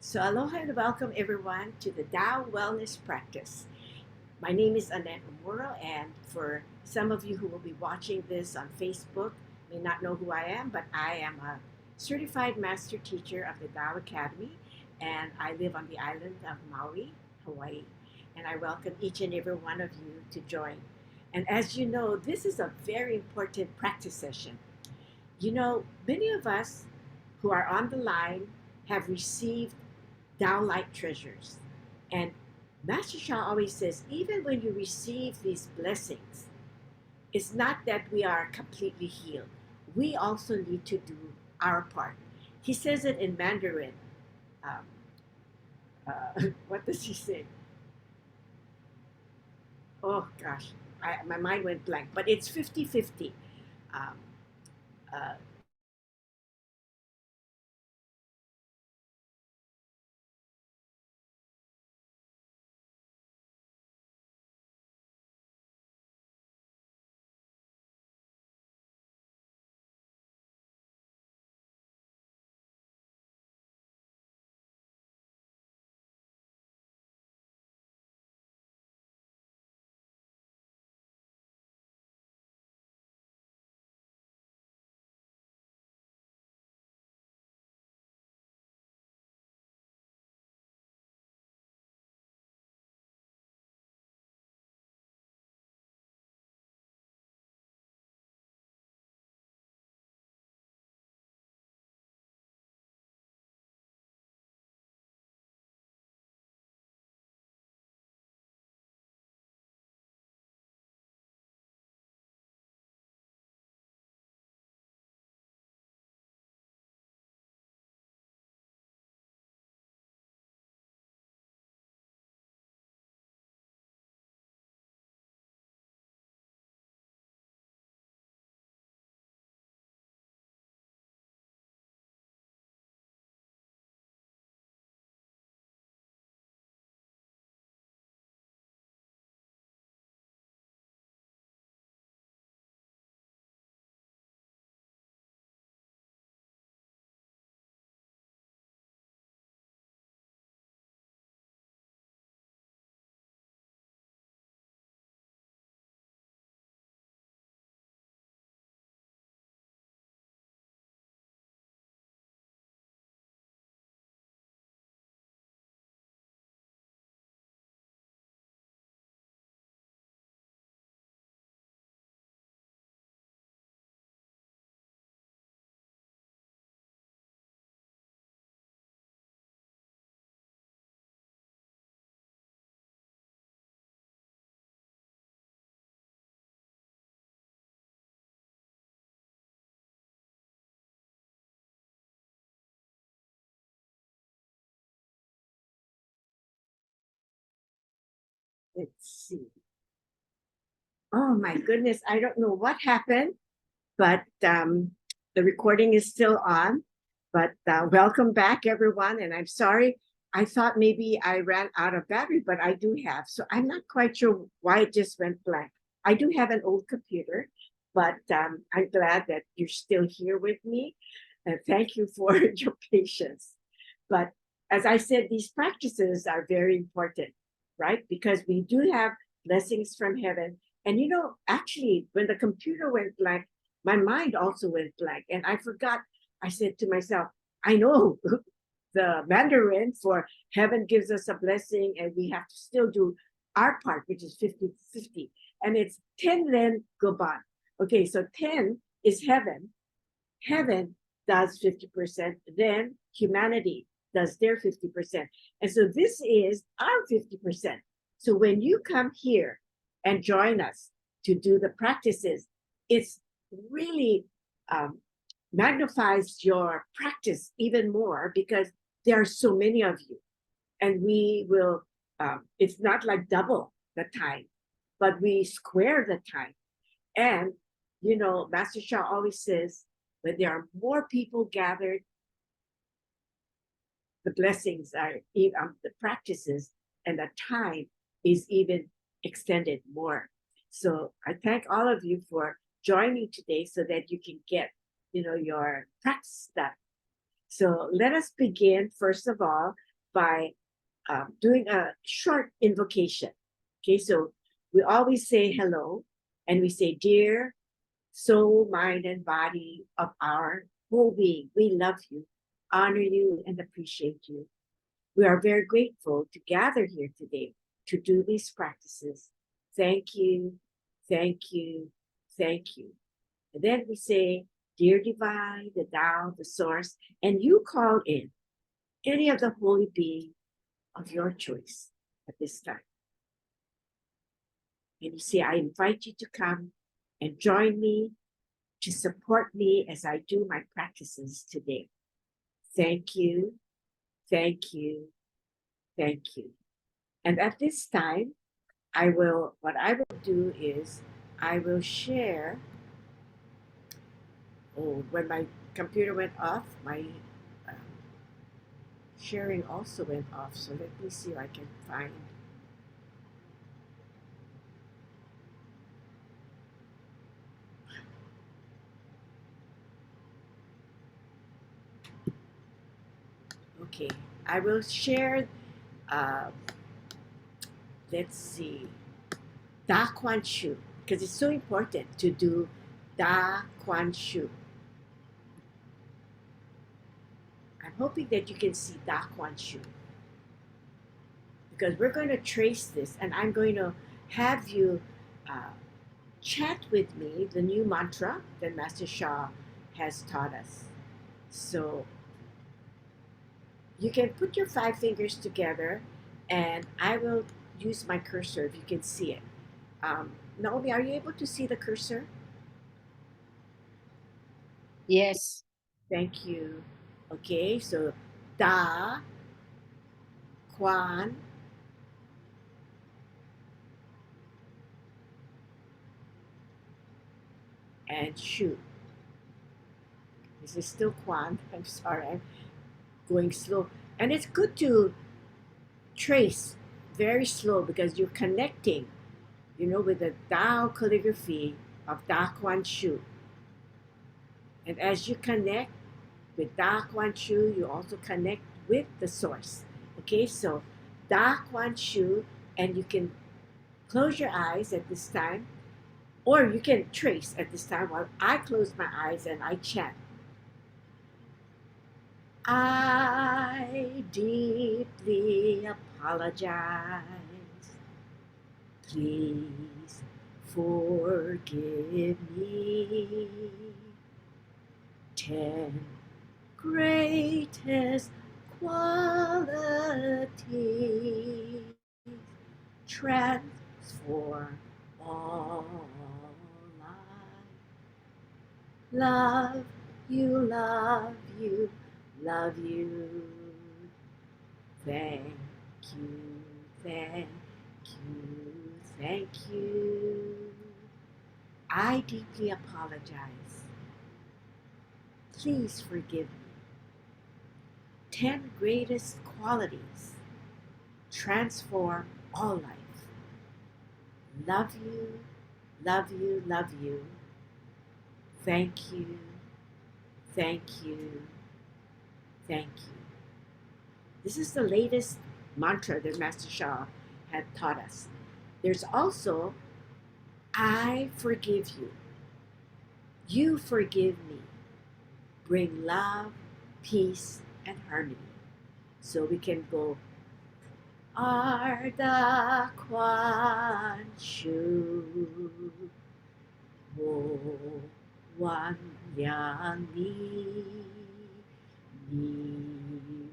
So aloha and welcome everyone to the Tao Wellness Practice. My name is Annette, and for some of you who will be watching this on Facebook, may not know who I am, but I am a certified master teacher of the Tao Academy, and I live on the island of Maui, Hawaii. And I welcome each and every one of you to join. And as you know, this is a very important practice session. Many of us who are on the line have received thou like treasures. And Master Sha always says, even when you receive these blessings, it's not that we are completely healed. We also need to do our part. He says it in Mandarin. Um, what does he say? Oh gosh, my mind went blank, but it's 50-50. Um, uh, let's see. Oh my goodness, I don't know what happened, but the recording is still on. But welcome back, everyone. And I'm sorry, I thought maybe I ran out of battery, but I do have. So I'm not quite sure why it just went blank. I do have an old computer, but I'm glad that you're still here with me. And thank you for your patience. But as I said, these practices are very important, right? Because we do have blessings from heaven. And actually, when the computer went blank, my mind also went blank. And I forgot, I said to myself, I know the Mandarin for heaven gives us a blessing and we have to still do our part, which is 50-50. And it's 10 ren goban. Okay, so 10 is heaven. Heaven does 50%, then humanity does their 50%. And so this is our 50%. So when you come here and join us to do the practices, it's really magnifies your practice even more because there are so many of you. And we will, it's not like double the time, but we square the time. And, Master Shah always says, when there are more people gathered, the blessings are, the practices and the time is even extended more. So I thank all of you for joining today so that you can get, your practice done. So let us begin, first of all, by doing a short invocation. Okay, so we always say hello and we say, dear soul, mind, and body of our whole being, we love you, honor you, and appreciate you. We are very grateful to gather here today to do these practices. Thank you, thank you, thank you. And then we say, dear divine, the Tao, the source, and you call in any of the holy being of your choice at this time. And you say, I invite you to come and join me, to support me as I do my practices today. Thank you, thank you, thank you. And at this time, what I will do is I will share. Oh, when my computer went off, my sharing also went off. So let me see if I can find. Okay, I will share. Let's see, Da Quan Shu, because it's so important to do Da Quan Shu. I'm hoping that you can see Da Quan Shu, because we're going to trace this, and I'm going to have you chant with me the new mantra that Master Sha has taught us. So you can put your 5 fingers together, and I will use my cursor if you can see it. Naomi, are you able to see the cursor? Yes. Thank you. Okay, so Da, Quan, and Shu. This is still Quan. I'm sorry, I'm going slow. And it's good to trace very slow because you're connecting, with the Tao calligraphy of Da Quan Shu. And as you connect with Da Quan Shu, you also connect with the source. Okay, so Da Quan Shu, and you can close your eyes at this time, or you can trace at this time while I close my eyes and I chant. I deeply apologize. Please forgive me. 10 greatest qualities transform all life. Love you, love you, love you. Thank you, thank you, thank you. I deeply apologize. Please forgive me. 10 greatest qualities transform all life. Love you, love you, love you. Thank you, thank you, thank you. This is the latest mantra that Master Sha had taught us. There's also, I forgive you. You forgive me. Bring love, peace, and harmony. So we can go, Arda Quan Shu, Wo Wan Yang Ni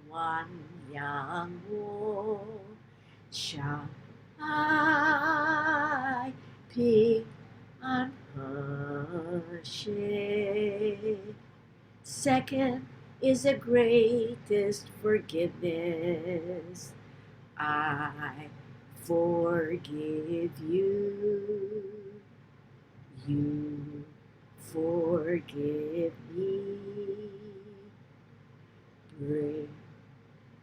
Wan Yang Wo, Sha Ai Pi An He. Second is the greatest forgiveness. I forgive you. You forgive me. Bring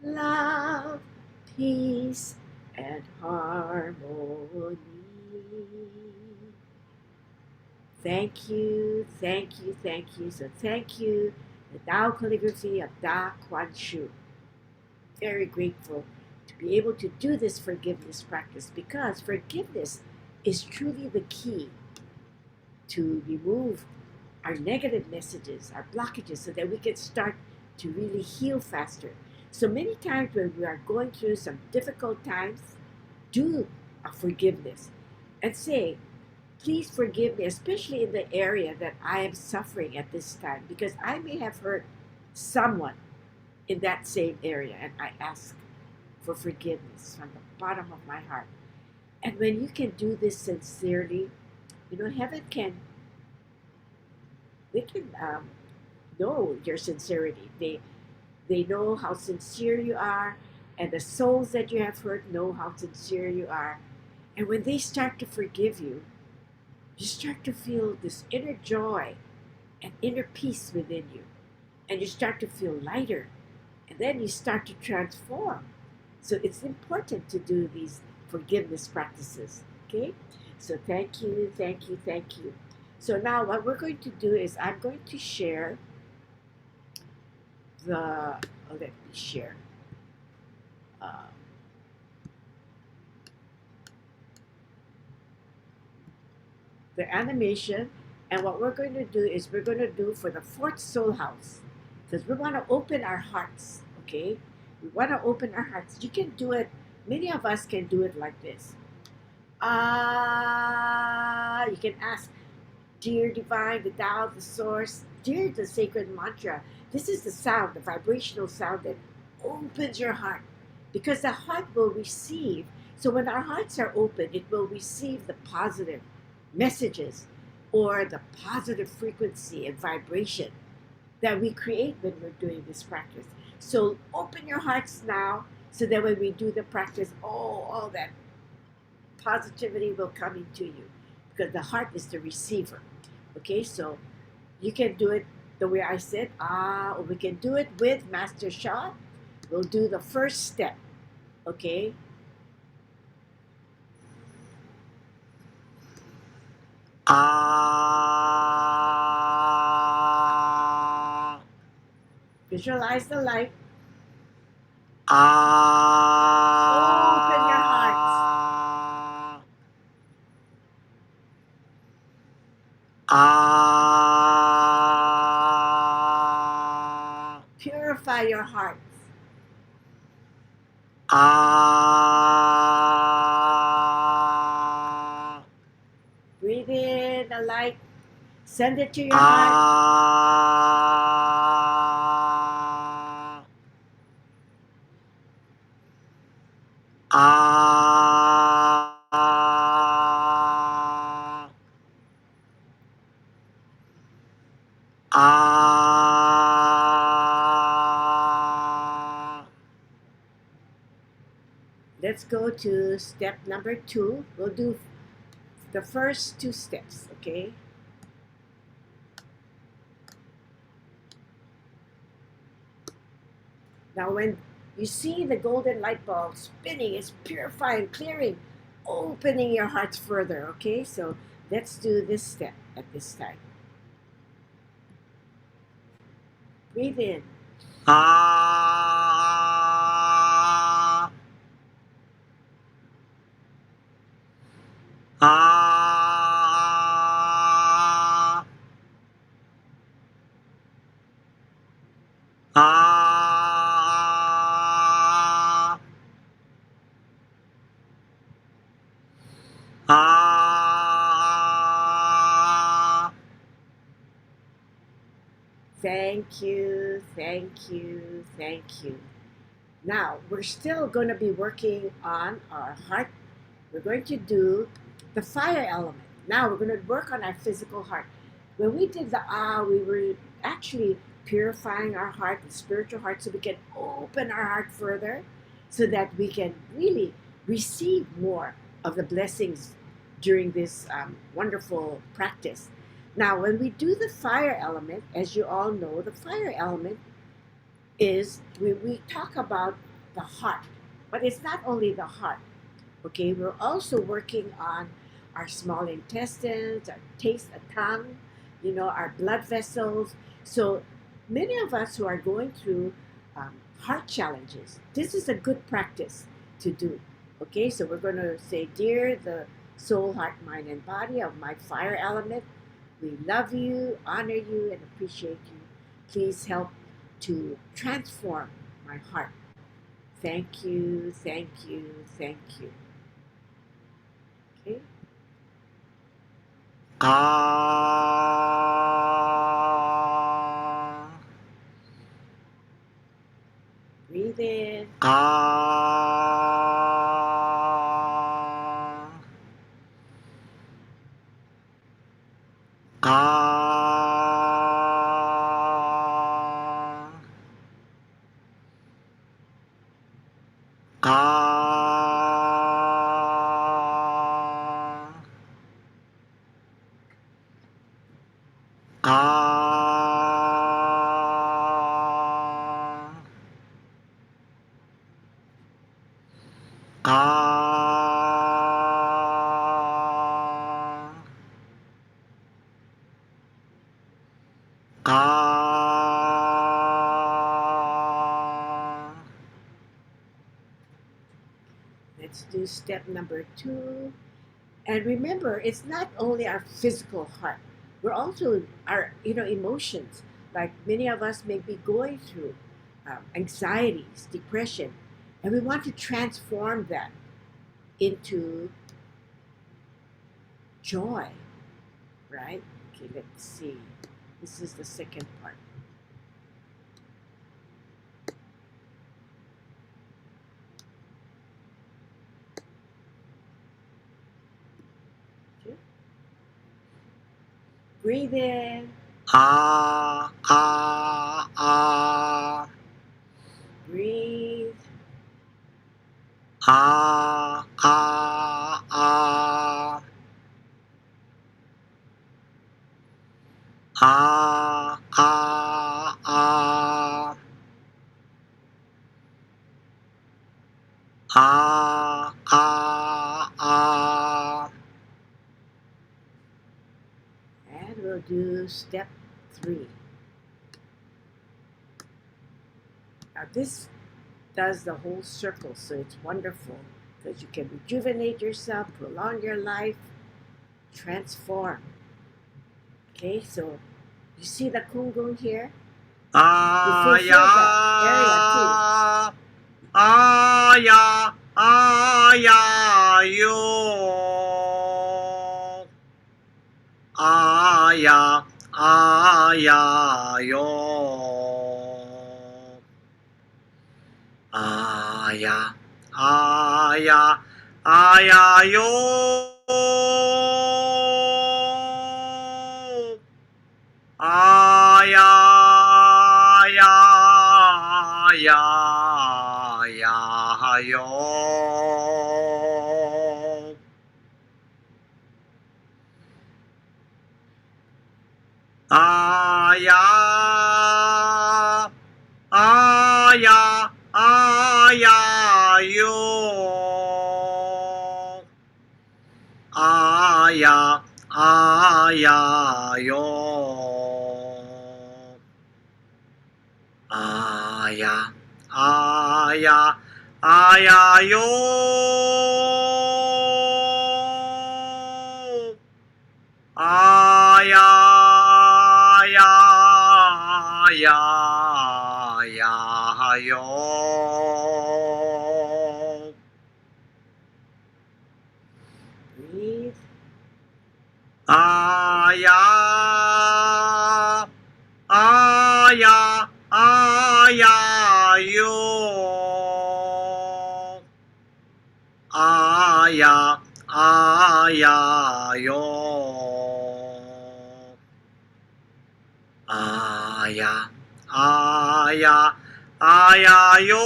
love, peace, and harmony. Thank you, thank you, thank you. So thank you, the Tao calligraphy of Da Quan Shu. very grateful to be able to do this forgiveness practice, because forgiveness is truly the key to remove our negative messages, our blockages, so that we can start to really heal faster. So many times when we are going through some difficult times, do a forgiveness and say, please forgive me, especially in the area that I am suffering at this time, because I may have hurt someone in that same area, and I ask for forgiveness from the bottom of my heart. And when you can do this sincerely, heaven can, they can know your sincerity. They know how sincere you are, and the souls that you have hurt know how sincere you are. And when they start to forgive you, you start to feel this inner joy and inner peace within you. And you start to feel lighter. And then you start to transform. So it's important to do these forgiveness practices. Okay? So thank you, thank you, thank you. So now what we're going to do is I'm going to share let me share. The animation, and what we're going to do is we're going to do for the fourth soul house, because we want to open our hearts. Okay, we want to open our hearts. You can do it, many of us can do it like this. You can ask, dear divine, the Tao, the source, dear the sacred mantra. This is the sound, the vibrational sound that opens your heart, because the heart will receive. So when our hearts are open, it will receive the positive messages or the positive frequency and vibration that we create when we're doing this practice. So open your hearts now, so that when we do the practice, all that positivity will come into you, because the heart is the receiver. Okay, so you can do it the way I said, or we can do it with Master Sha. We'll do the first step. Okay, visualize the light. Open your hearts. Purify your hearts. Breathe in the light. Send it to your heart. Let's go to step number 2. We'll do the first 2 steps, okay? Now when you see the golden light bulb spinning, it's purifying, clearing, opening your hearts further, okay? So let's do this step at this time. Breathe in. Thank you, thank you, thank you. Now, we're still going to be working on our heart. We're going to do the fire element. Now, we're going to work on our physical heart. When we did the we were actually purifying our heart, the spiritual heart, so we can open our heart further, so that we can really receive more of the blessings during this wonderful practice. Now, when we do the fire element, as you all know, the fire element is we talk about the heart, but it's not only the heart. Okay, we're also working on our small intestines, our taste, our tongue, our blood vessels. So many of us who are going through heart challenges. This is a good practice to do. Okay, so we're going to say, Dear the soul, heart, mind, and body of my fire element, we love you, honor you, and appreciate you. Please help to transform my heart. Thank you, thank you, thank you. Okay. Ah. Breathe in. Ah. Ah. Ah. Ah. Ah. Ah. Let's do step number 2. And remember, it's not only our physical heart. We're also our emotions. Like many of us may be going through anxieties, depression, and we want to transform that into joy, right? Okay, let's see. This is the second part. Okay. Breathe in. Ah. Ah. Ah. Breathe. Ah. Ah. Ah. Ah. Ah. Ah. Ah. Ah. Ah. And we'll do step 3. Now this does the whole circle, so it's wonderful because you can rejuvenate yourself, prolong your life, transform. Okay, so you see the kungung here? You Ah. fulfill that area too. Yeah. Ah. Yeah. Ah. Yeah. Yo. Ah. Yeah. Ah. Yeah. Yo. Ah. Yeah. Ah. Yeah. Ah. Yeah. Yo. Ah. Yeah. Yeah. Yeah. Yeah. Yo. Ah. Yeah. Ah. Yeah. Ah. Yeah. Yo. Ah. Yeah. Ah. Yeah. Yo. Ah. Yeah. Ah. Yeah. Ah. Yeah. Yo. Ah. Yeah. Yeah. Yeah. Yeah. Yo. Breathe. Ah. Yeah. Ah. Yeah. Ah. Yeah. Yo. Ah. Yeah. Ah. Yeah. Yo. Ah. Yeah. Ah. Yeah. Ah. Yeah. Yo.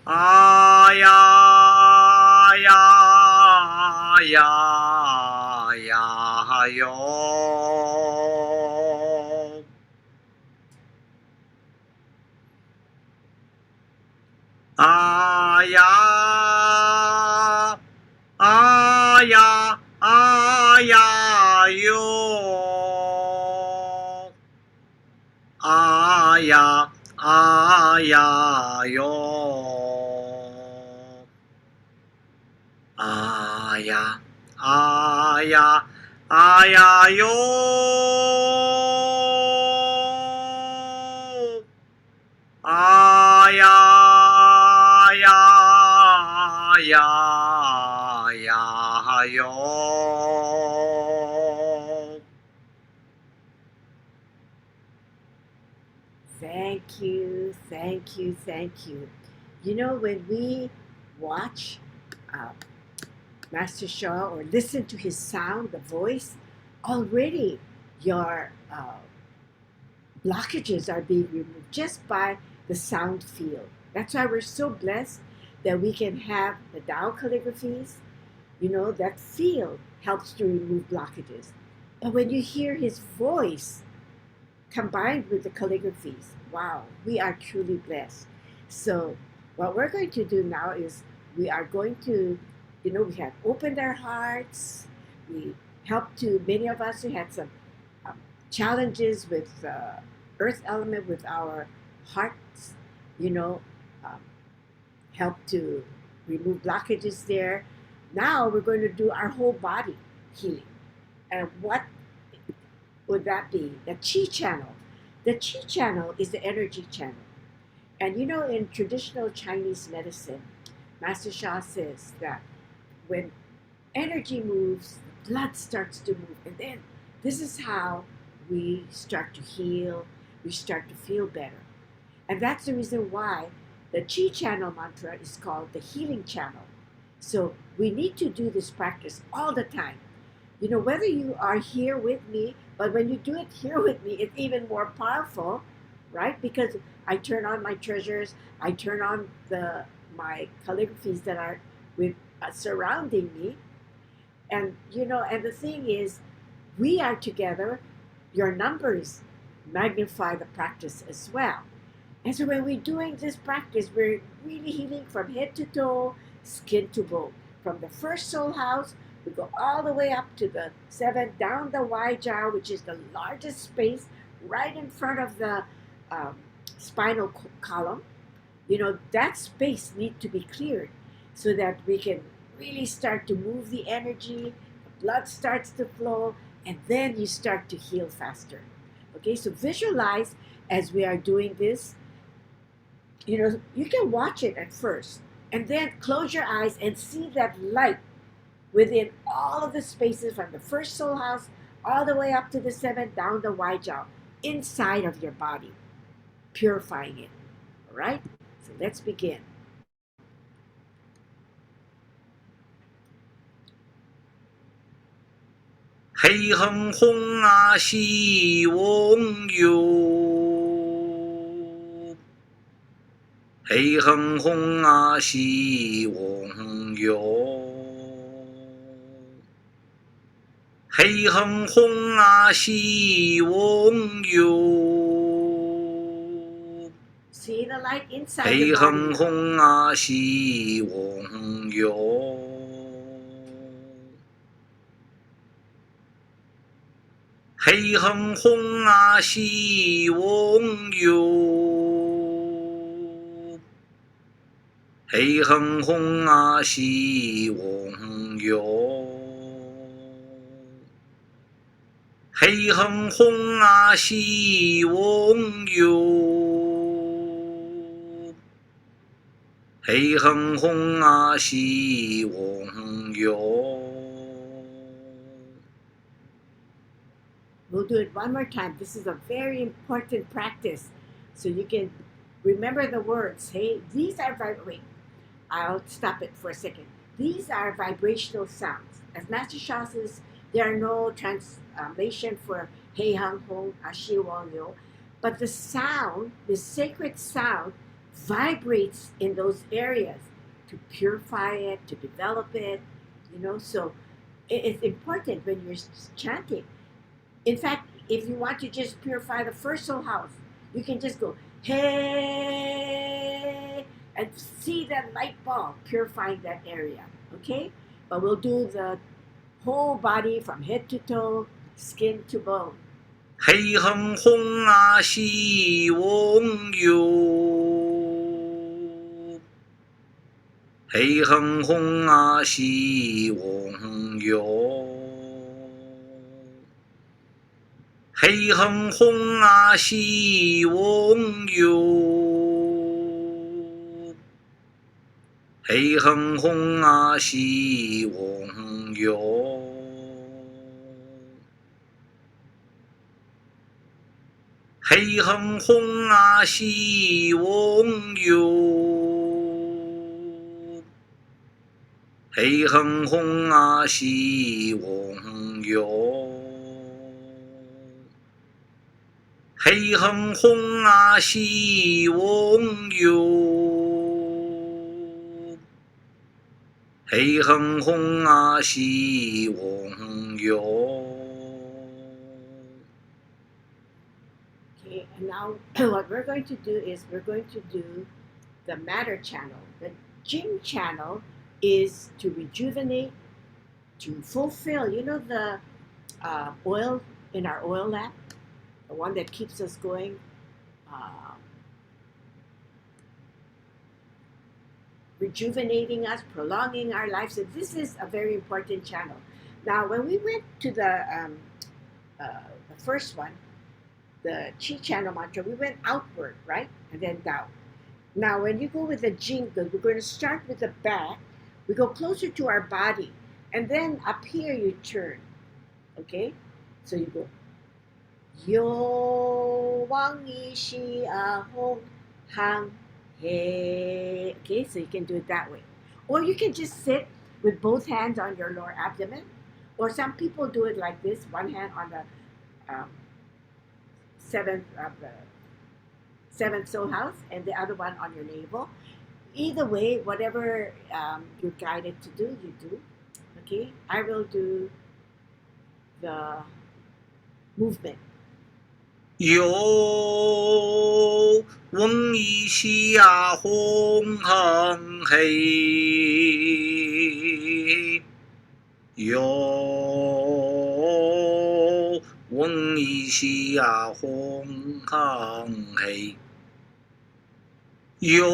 Ah. Yeah. Yeah. Yeah. Yeah. Yo. Ah. Yeah. Ah. Yeah. Ah. Yeah. Yo. ya, yo. Ya, yo. Ya, yo. Thank you, thank you, thank you. You know, when we watch uh, Master Shaw or listen to his sound, the voice, already your blockages are being removed just by the sound field. That's why we're so blessed that we can have the Tao Calligraphies. You know, that field helps to remove blockages. And when you hear his voice combined with the calligraphies, wow, we are truly blessed. So, what we're going to do now is we are going to, we have opened our hearts. We helped to, many of us who had some um, challenges with the earth element, with our hearts, you know, um, help to remove blockages there. Now we're going to do our whole body healing. And what would that be? The chi channel. The chi channel is the energy channel. And you know, in traditional Chinese medicine, Master Sha says that when energy moves, blood starts to move. And then this is how we start to heal, we start to feel better. And that's the reason why the Chi channel mantra is called the healing channel. So we need to do this practice all the time. You know, whether you are here with me, but when you do it here with me, it's even more powerful, right? Because I turn on my treasures, I turn on my calligraphies that are with surrounding me, and and the thing is, we are together. Your numbers magnify the practice as well. And so when we're doing this practice, we're really healing from head to toe, skin to bone. From the first soul house, we go all the way up to the seventh, down the Y jaw, which is the largest space right in front of the um, spinal column. You know, that space needs to be cleared so that we can really start to move the energy, the blood starts to flow, and then you start to heal faster. Okay, so visualize as we are doing this. You know, you can watch it at first and then close your eyes and see that light within all of the spaces from the first soul house all the way up to the seventh, down the Y jaw, inside of your body, purifying it. All right? So let's begin. Hey hung hung xi wong yu. Hey hung hung xi wong yu. Hey hung hung xi wong yu. See the light inside Hey your hung body. hung xi wong yu. Hey hung hung xi wong yu. Hey hung hung xi wong yu. Hey hung hung xi wong yu. Hey hung hung xi wong yu. We'll do it one more time. This is a very important practice. So you can remember the words. Hey, these are wait, I'll stop it for a second. These are vibrational sounds. As Master Shah says, there are no translation for Hey Hung Hong Ashi Wong Yo, but the sound, the sacred sound, vibrates in those areas to purify it, to develop it. So it's important when you're chanting. In fact, if you want to just purify the first soul house, you can just go, hey, and see that light bulb purifying that area. Okay? But we'll do the whole body from head to toe, skin to bone. 喜哼哼啊西翁哟，喜哼哼啊西翁哟，喜哼哼啊西翁哟，喜哼哼啊西翁哟。喜哼哼啊西翁哟，喜哼哼啊西翁哟，喜哼哼啊西翁哟，喜哼哼啊西翁哟。Okay, and now what we're going to do is we're going to do the matter channel. The Jing channel is to rejuvenate, to fulfill, you know, the oil in our oil lamp, the one that keeps us going, rejuvenating us, prolonging our lives. So this is a very important channel. Now, when we went to the first one, the Chi channel mantra, we went outward, right? And then down. Now, when you go with the Jing, we're going to start with the back. We go closer to our body. And then up here, you turn. Okay? So you go, Yo Wang Yi Shi A Hong Hang He. Okay, so you can do it that way. Or you can just sit with both hands on your lower abdomen. Or some people do it like this, one hand on the seventh soul house and the other one on your navel. Either way, whatever you're guided to do, you do. Okay, I will do the movement. 有翁一西呀红恒黑，有翁一西呀红恒黑，有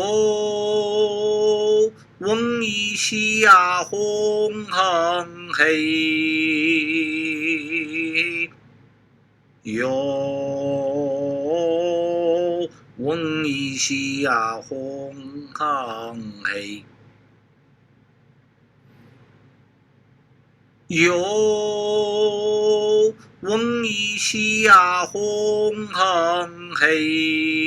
翁一西呀红恒黑。有翁一西呀红恒黑，有翁一西呀红恒黑，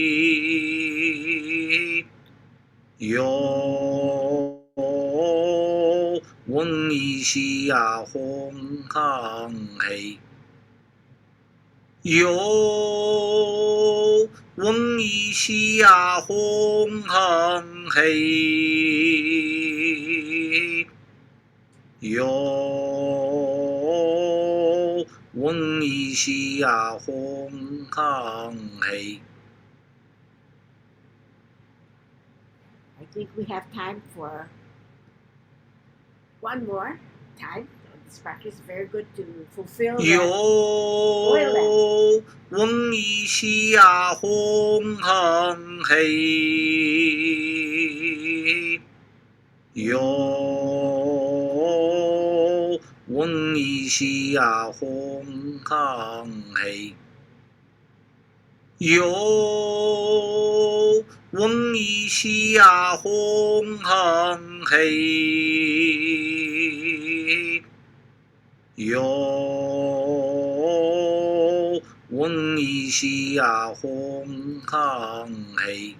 有翁一西呀红恒黑。有翁一西呀红恒黑，有翁一西呀红恒黑。I think we have time for one more time. This practice is very good to fulfill the 有 oil lamp. 翁一西呀红恒黑，有翁一西呀红恒黑，有翁一西呀红恒黑，有翁一西呀红恒黑，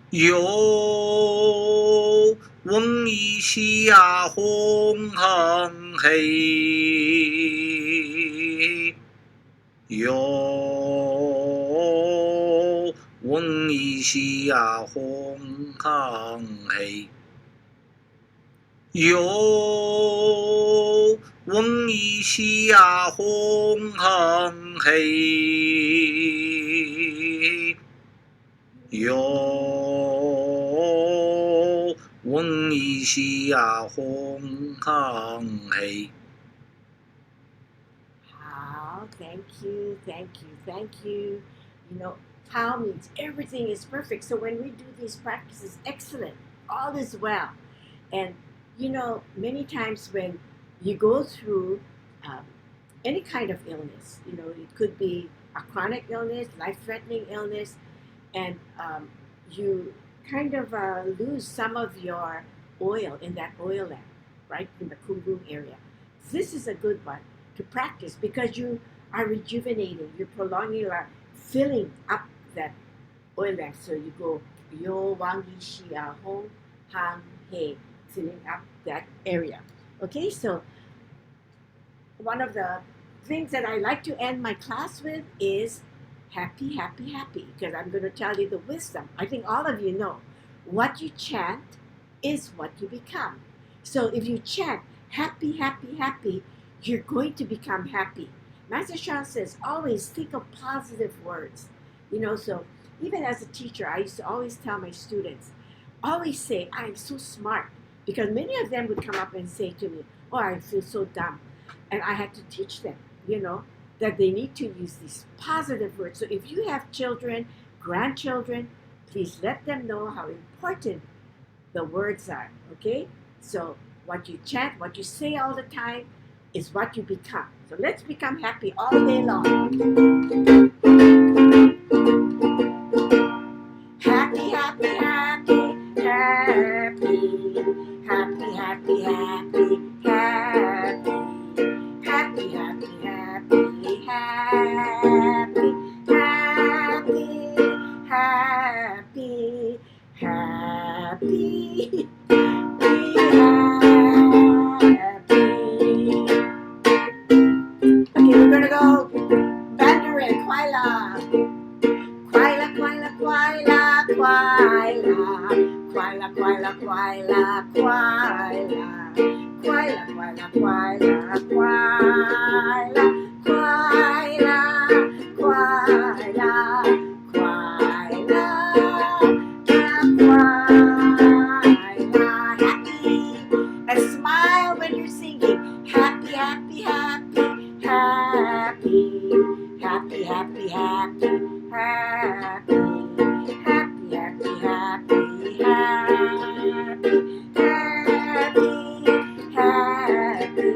有翁一西呀红恒黑，有翁一西呀红恒黑，有翁一西呀红恒黑，有翁一西呀红恒黑。thank you, thank you, thank you. You know, how means everything is perfect. So when we do these practices, excellent, all is well. And many times when you go through um, any kind of illness, it could be a chronic illness, life-threatening illness, and you kind of lose some of your oil in that oil lamp, right, in the kungung area. This is a good one to practice because you are rejuvenating, you're prolonging, you are filling up that oil lamp. So you go yo wang yi shi hong hang he, filling up that area. Okay, so one of the things that I like to end my class with is happy, happy, happy, because I'm going to tell you the wisdom. I think all of you know what you chant is what you become. So if you chant happy, happy, happy, you're going to become happy. Master Sha says always think of positive words. So even as a teacher, I used to always tell my students, always say, I'm so smart. Because many of them would come up and say to me, oh, I feel so dumb. And I had to teach them, that they need to use these positive words. So if you have children, grandchildren, please let them know how important the words are, okay? So what you chant, what you say all the time is what you become. So let's become happy all day long. Happy, happy, happy, happy, happy, happy, happy, happy, happy, happy, happy, happy, happy, happy, happy, be happy. Okay, we're gonna go Mandarin, Kwaila. Kwaila, kwaila, kwaila, kwaila, kwaila, kwaila, kwaila, kwaila, kwaila, kwaila, kwaila, kwaila, kwaila, kwaila, kwaila, kwaila, happy, and smile when you're singing, happy, happy, happy, happy, happy, happy, happy. Happy, happy, happy, happy, happy, happy, happy,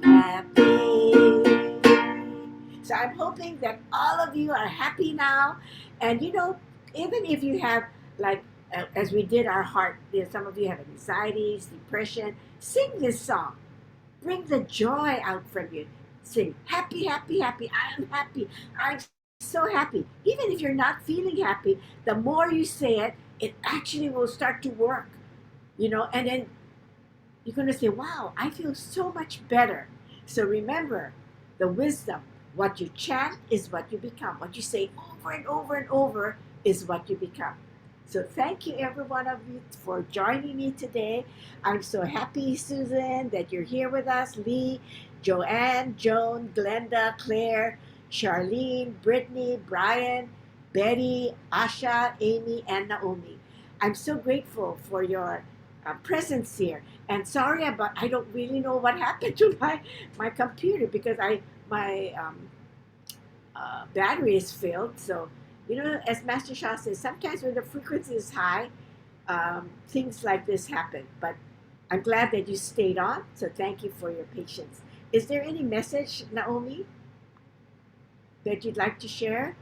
happy. So I'm hoping that all of you are happy now. And even if you have, like, as we did our heart, some of you have anxieties, depression, sing this song. Bring the joy out from you. Sing, happy, happy, happy. I am happy. I'm so happy. Even if you're not feeling happy, the more you say it, it actually will start to work. And then you're going to say, wow, I feel so much better. So remember the wisdom. What you chant is what you become. What you say over and over and over is what you become. So thank you, every one of you, for joining me today. I'm so happy, Susan, that you're here with us. Lee, Joanne, Joan, Glenda, Claire, Charlene, Brittany, Brian, Betty, Asha, Amy, and Naomi. I'm so grateful for your presence here. And sorry about, I don't really know what happened to my computer because my battery is filled. So as Master Sha says, sometimes when the frequency is high, things like this happen. But I'm glad that you stayed on, so thank you for your patience. Is there any message, Naomi, that you'd like to share?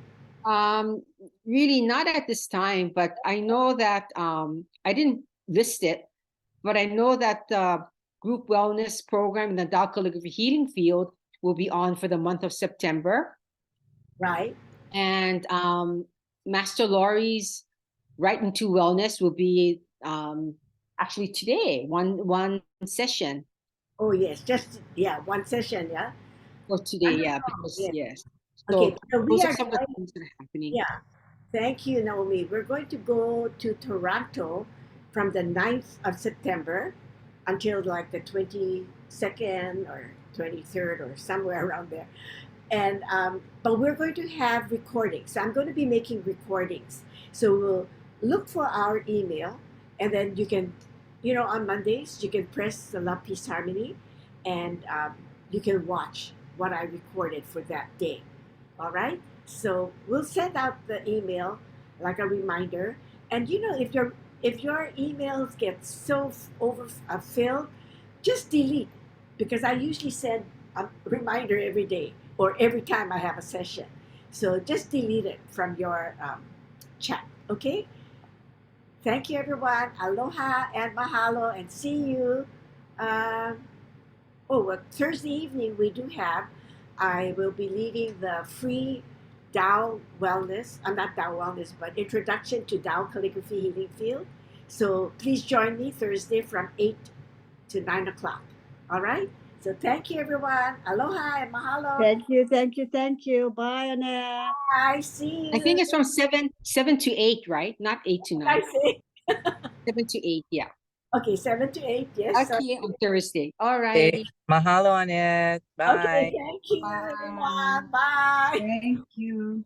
Really not at this time, but I know that I didn't list it, but I know that the group wellness program in the Tao Calligraphy healing field will be on for the month of September. Right. And Master Laurie's Right into Wellness will be actually today, one session. Oh yes, one session, yeah. For today, yeah, because yes. So okay, so those are some of the things that are happening. Yeah, thank you, Naomi. We're going to go to Toronto from the 9th of September until like the 22nd or 23rd or somewhere around there. And but we're going to have recordings. So I'm going to be making recordings. So we'll look for our email, and then you can on Mondays, you can press the Love Peace Harmony and you can watch what I recorded for that day. All right. So we'll send out the email like a reminder. And if your emails get so filled, just delete, because I usually send a reminder every day or every time I have a session. So just delete it from your chat. Okay. Thank you, everyone. Aloha and mahalo, and see you. Thursday evening we do have. I will be leading the free Tao Wellness. I'm not Tao Wellness, but Introduction to Tao Calligraphy Healing Field. So please join me Thursday from 8 to 9 o'clock. All right. So thank you, everyone. Aloha and mahalo. Thank you, thank you, thank you. Bye, Annette. Bye. See you. I think it's from 7 to 8, right? Not 8 to 9. I say. 7 to 8, yeah. Okay, 7 to 8. Yes. Okay, on Thursday. All Okay. right. Mahalo, Annette. Bye. Okay. Thank you, Bye. everyone. Bye. Thank you.